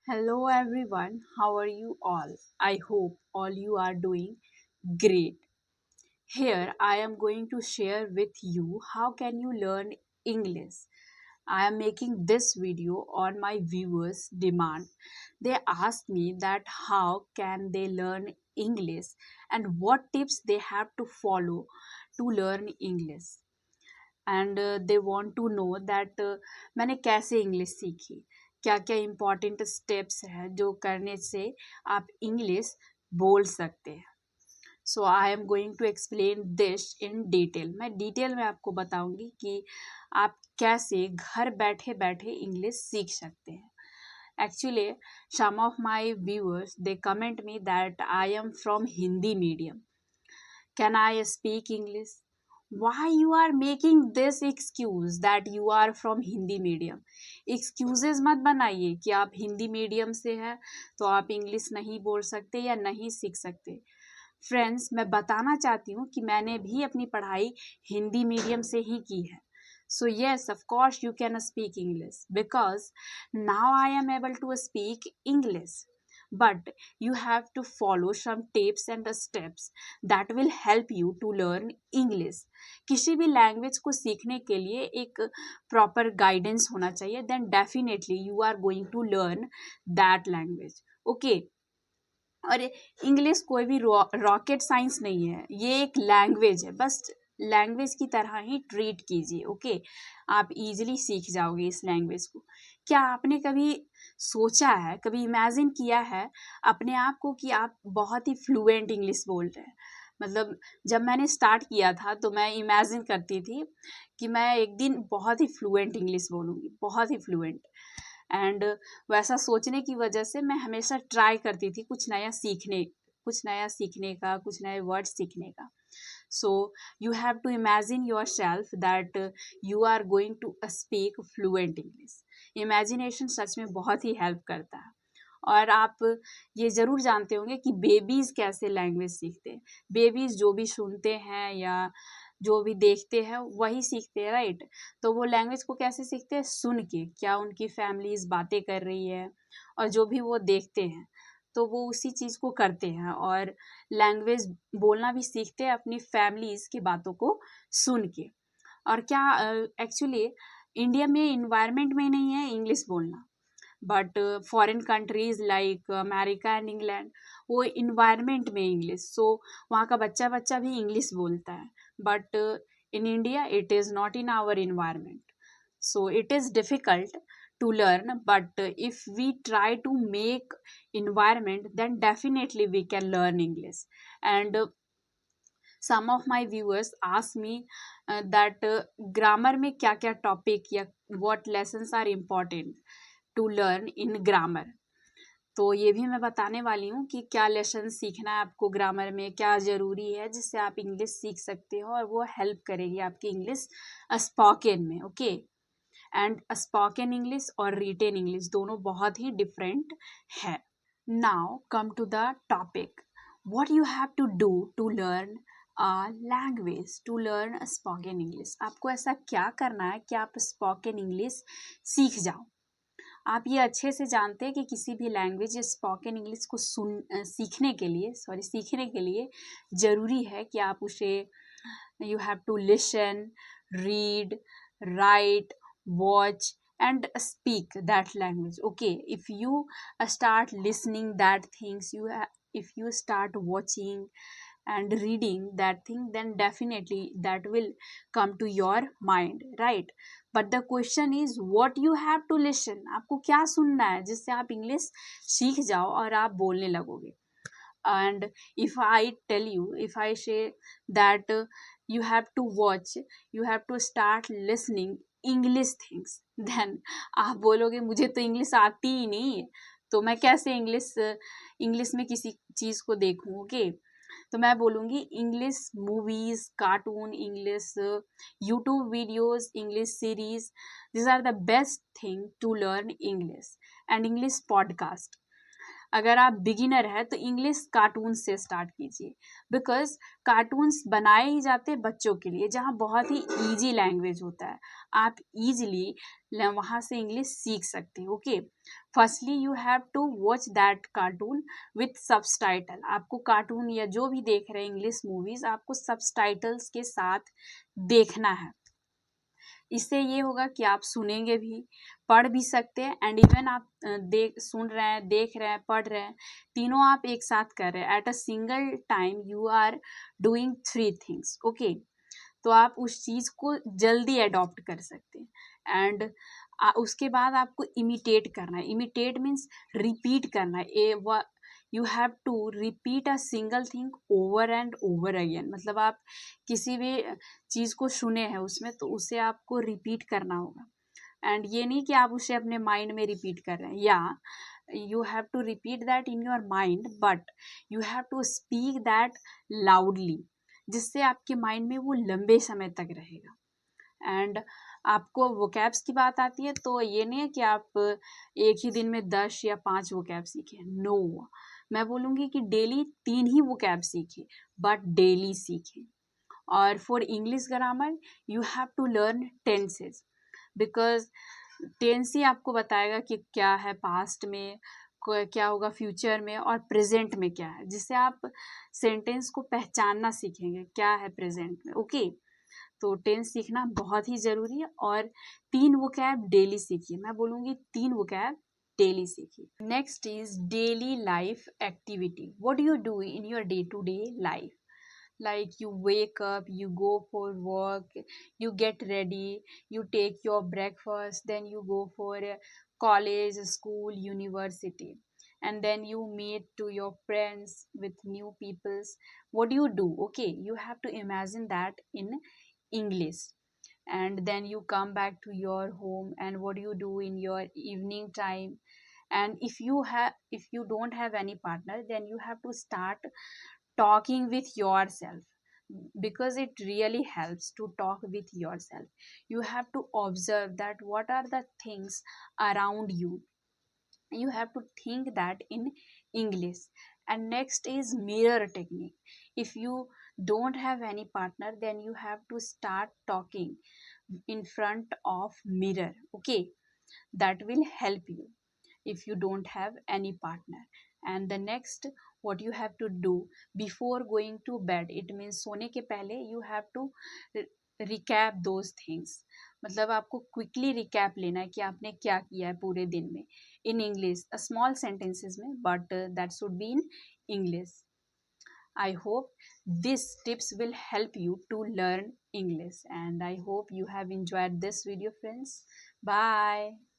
Hello everyone, how are you all? I hope all you are doing great. Here I am going to share with you how can you learn English. I am making this video on my viewers' demand. They asked me that how can they learn English and what tips they have to follow to learn English. And they want to know that मैंने कैसे English सीखी, क्या क्या important steps हैं जो करने से आप इंग्लिश बोल सकते हैं. So I am going to explain this in detail. मैं डिटेल में आपको बताऊंगी कि आप कैसे घर बैठे बैठे इंग्लिश सीख सकते हैं. Actually some of my viewers they comment me that I am from Hindi medium, can I speak English. why you are making this excuse that you are from Hindi medium. Excuses मत बनाइए कि आप हिंदी मीडियम से हैं तो आप इंग्लिश नहीं बोल सकते या नहीं सीख सकते. फ्रेंड्स, मैं बताना चाहती हूँ कि मैंने भी अपनी पढ़ाई हिंदी मीडियम से ही की है. So yes, of course you can speak English because now I am able to speak English. But you have to follow some tips and steps that will help you to learn English. किसी भी language को सीखने के लिए एक proper guidance होना चाहिए. Then definitely you are going to learn that language. Okay. और इंग्लिश कोई भी रॉकेट साइंस नहीं है, ये एक लैंग्वेज है. बस लैंग्वेज की तरह ही ट्रीट कीजिए. ओके, आप इजीली सीख जाओगे इस लैंग्वेज को. क्या आपने कभी सोचा है, कभी इमेजिन किया है अपने आप को कि आप बहुत ही फ्लुएंट इंग्लिश बोल रहे हैं? मतलब जब मैंने स्टार्ट किया था तो मैं इमेजिन करती थी कि मैं एक दिन बहुत ही फ्लुएंट इंग्लिश बोलूँगी, बहुत ही फ्लुएंट. एंड वैसा सोचने की वजह से मैं हमेशा ट्राई करती थी कुछ नया सीखने का, कुछ नए वर्ड सीखने का. So you have to imagine yourself that you are going to speak fluent English. Imagination सच में बहुत ही हेल्प करता है. और आप ये ज़रूर जानते होंगे कि बेबीज़ कैसे लैंग्वेज सीखते हैं. बेबीज़ जो भी सुनते हैं या जो भी देखते हैं वही सीखते हैं, राइट. तो वो लैंग्वेज को कैसे सीखते हैं? सुन के, क्या उनकी फैमिलीज बातें कर रही है, और जो भी वो देखते हैं तो वो उसी चीज़ को करते हैं और लैंग्वेज बोलना भी सीखते हैं अपनी फैमिलीज की बातों को सुन के. और क्या एक्चुअली इंडिया में इन्वायरमेंट में नहीं है इंग्लिश बोलना, but foreign countries like America and England वो इन्वायरमेंट में इंग्लिश, सो वहाँ का बच्चा बच्चा भी इंग्लिश बोलता है. But in India it is not in our environment, so it is difficult to learn. But if we try to make environment, then definitely we can learn English. And some of my viewers ask me that grammar में क्या क्या topic या what lessons are important to learn in grammar. तो ये भी मैं बताने वाली हूँ कि क्या लेसन सीखना है आपको ग्रामर में, क्या ज़रूरी है जिससे आप इंग्लिश सीख सकते हो और वो हेल्प करेगी आपकी इंग्लिश स्पोकन में. ओके. एंड स्पोकन इंग्लिश और रिटेन इंग्लिश दोनों बहुत ही डिफरेंट है. Now come to the topic. What you have to do to learn a language, to learn spoken English. आपको ऐसा क्या करना है कि आप स्पोकन इंग्लिश सीख जाओ. आप ये अच्छे से जानते हैं कि किसी भी लैंग्वेज या स्पोकन इंग्लिश को सीखने के लिए ज़रूरी है कि आप उसे you have to listen, read, write, watch and speak that language. Okay, if you start listening that things, if you start watching and reading that thing, then definitely that will come to your mind, right. But the question is what you have to listen. आपको क्या सुनना है जिससे आप English सीख जाओ और आप बोलने लगोगे. And if I tell you, if I say that you have to watch, you have to start listening English things, then आप बोलोगे मुझे तो इंग्लिश आती ही नहीं है, तो मैं कैसे इंग्लिश में किसी चीज़ को देखूँ. ओके, तो मैं बोलूँगी English movies, cartoon, English YouTube videos, English series, this are the best thing to learn English. And English podcast. अगर आप बिगिनर है तो इंग्लिश कार्टून से स्टार्ट कीजिए, बिकॉज कार्टून्स बनाए ही जाते हैं बच्चों के लिए, जहाँ बहुत ही ईजी लैंग्वेज होता है, आप ईजिली वहाँ से इंग्लिश सीख सकते हैं। Okay, firstly you have to watch that cartoon with subtitle. आपको कार्टून या जो भी देख रहे हैं इंग्लिश मूवीज, आपको सबटाइटल्स के साथ देखना है। इससे ये होगा कि आप सुनेंगे भी, पढ़ भी सकते हैं, एंड इवन आप सुन रहे हैं, देख रहे हैं, पढ़ रहे हैं, तीनों आप एक साथ कर रहे हैं। At a single time you are doing 3 things. Okay, तो आप उस चीज़ को जल्दी अडॉप्ट कर सकते हैं। एंड उसके बाद आपको इमिटेट करना है। इमिटेट मीन्स रिपीट करना है। You have to repeat a single thing over and over again. मतलब आप किसी भी चीज़ को सुने हैं उसमें, तो उसे आपको रिपीट करना होगा। एंड ये नहीं कि आप उसे अपने माइंड में रिपीट कर रहे हैं, या you have to repeat that in your mind, but you have to speak that loudly, जिससे आपके माइंड में वो लंबे समय तक रहेगा। एंड आपको वोकैब्स की बात आती है, तो ये नहीं है कि आप एक ही दिन में 10 या 5 वोकैब सीखें। नो, मैं बोलूँगी कि डेली 3 ही वोकैब सीखें, बट डेली सीखें। और for English grammar you have to learn tenses, because tense ही आपको बताएगा कि क्या है पास्ट में, क्या होगा फ्यूचर में, और प्रेजेंट में क्या है, जिससे आप सेंटेंस को पहचानना सीखेंगे क्या है प्रेजेंट में। ओके, तो टेंस सीखना बहुत ही ज़रूरी है, और 3 वोकैब डेली सीखिए। मैं बोलूँगी 3 वोकैब डेली सीखिए। Next is daily life activity. What do you do in your day to day life? Like you wake up, you go for work, you get ready, you take your breakfast, then you go for college, school, university, and then you meet to your friends with new peoples. What do you do? Okay, you have to imagine that in English. And then you come back to your home, and what do you do in your evening time? And if you don't have any partner, then you have to start talking with yourself, because it really helps to talk with yourself. You have to observe that what are the things around you. You have to think that in English. And next is mirror technique. If you don't have any partner, then you have to start talking in front of mirror. Okay, that will help you if you don't have any partner. And the next, what you have to do before going to bed, it means सोने के पहले you have to recap those things. मतलब आपको quickly recap लेना है कि आपने क्या किया है पूरे दिन में, इन इंग्लिश, स्मॉल सेंटेंसेस में, but that should be in English. I hope these tips will help you to learn English, and I hope you have enjoyed this video, friends. Bye.